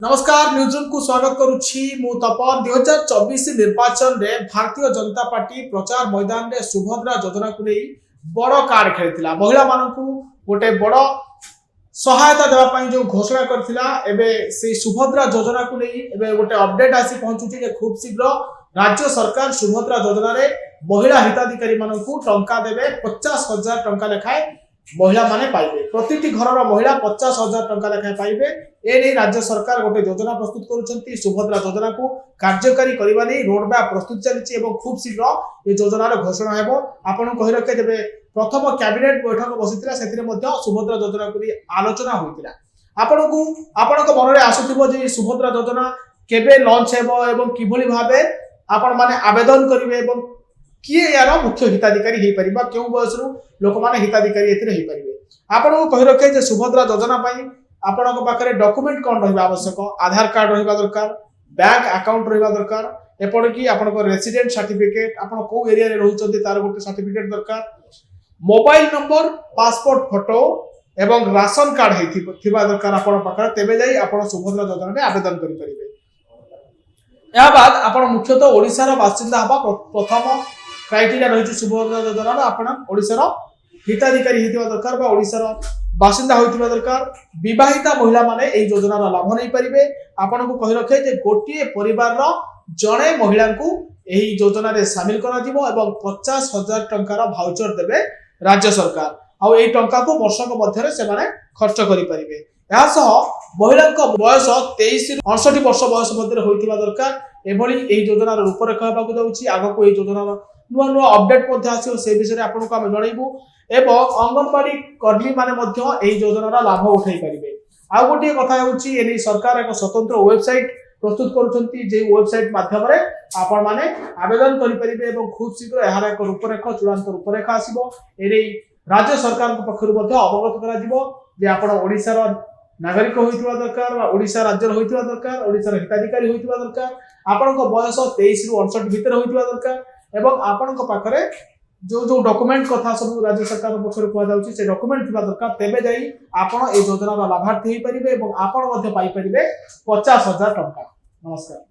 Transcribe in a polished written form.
नमस्कार न्यूजरूम को स्वागत करुछि मु तपन 2024 निर्वाचन रे भारतीय जनता पार्टी प्रचार मैदान रे सुभद्रा योजना को नहीं बड़ कार्ड खेलिथिला महिला मानकू गोटे बड़ सहायता देवा पई जो घोषणा करथिला एबे से सुभद्रा योजना को नहीं एबे गोटे अपडेट आसी पहुंचुछि जे खूब शीघ्र राज्य सरकार सुभद्रा योजना रे महिला हिताधिकारी मानकू टंका देबे 50,000 टंका लेखाए महिला माने पाइबे प्रतिटी घरर महिला 50,000 टंका लेखाए पाइबे ए नहीं राज्य सरकार गोटे योजना प्रस्तुत करुछंती सुभद्रा योजना को कार्यकारी करबा नै रोड मैप प्रस्तुत चलिछि एवं खूब शीघ्र ए योजनार घोषणा हेबो आपन कहि रखे जेबे प्रथम कैबिनेट बैठक बसितिला सेतिरे मध्ये सुभद्रा योजना को आलोचना होइतिला आपन मन रे आसुथिबो जे सुभद्रा योजना केबे लॉन्च हेबो एवं किभली भाबे आपन माने आवेदन करिवे एवं किए यार मुख्य हिताधिकारी हे परिबा केउ बयस रु लोक माने हिताधिकारी एथिरे हे परिबे आपन को कहि रखे जे सुभद्रा योजना पई आपन को पाखरे डॉक्यूमेंट कोन रहबा आवश्यक आधार कार्ड रहबा दरकार बैंक अकाउंट रहबा दरकार एपड की आपन को रेसिडेंट सर्टिफिकेट आपन को एरिया रे रहउचंती तार गोटे सर्टिफिकेट दरकार मोबाइल नंबर पासपोर्ट फोटो एवं राशन कार्ड हेथिबा दरकार आपन पाखरे तेबे जाई आपन सुभद्रा योजना रे आवेदन करि परिबे या बाद आपन मुख्यतः ओडिसा रो बासिंदा हबा प्रथम क्राइटेरिया रही सुभद्रा योजना आपन ओडिसा हिताधिकारी हेतिबा दरकार बा ओडिसा बासिंदा होइतिबा दरकार विवाहिता महिला माने एई योजनार लाभ नै परिबे आपन को कहि रखे जे गोटिए परिवार रो जणे महिला को एही योजना रे शामिल करा जिवो एवं 50,000 टंकार भाउचर देबे राज्य सरकार आ एई टंका को वर्षक मध्य रे से माने खर्च करि परिबे या सह महिला को बयस 23 ରୁ 68 वर्ष बयस मध्य होइतिबा दरकार एभली एही योजनार रूपरेखा हेबा को जाउछि आगो को एही योजनार नुआ नुआ अपडेट मध्ये आसीओ से विषय आपन को हम जणाइबु एवं अंगनवाड़ी कर्मी माने मध्ये एही योजनार लाभ उठाई परिबे आ गोटे कथा होउछि एनी सरकार एक स्वतंत्र वेबसाइट प्रस्तुत करूछंती जे वेबसाइट माध्यम रे आपन माने आवेदन करि परिबे एवं खूब शीघ्र एहार एक रूपरेखा चूड़ांत रूपरेखा आसीबो एनी राज्य सरकार को पक्षरु मध्ये अवगत करा जिवो जे आपन ओडिसा रो नागरिक होइतिबा दरकार वा ओडिसा राज्य होइतिबा दरकार ओडिसा हिताधिकारी होइतिबा दरकार आपन को बयस 23 ରୁ 68 भीतर होइतिबा दरकार एवं आपन को पाखरे जो डॉक्यूमेंट कथा सब राज्य सरकार पक्षर कह जाउछि से डॉक्यूमेंट थिबा दरकार तेबे जाई आपण ए योजना लाभार्थी हे परिबे एवं आपण मध्ये पाई परिबे 50,000 टंका। नमस्कार।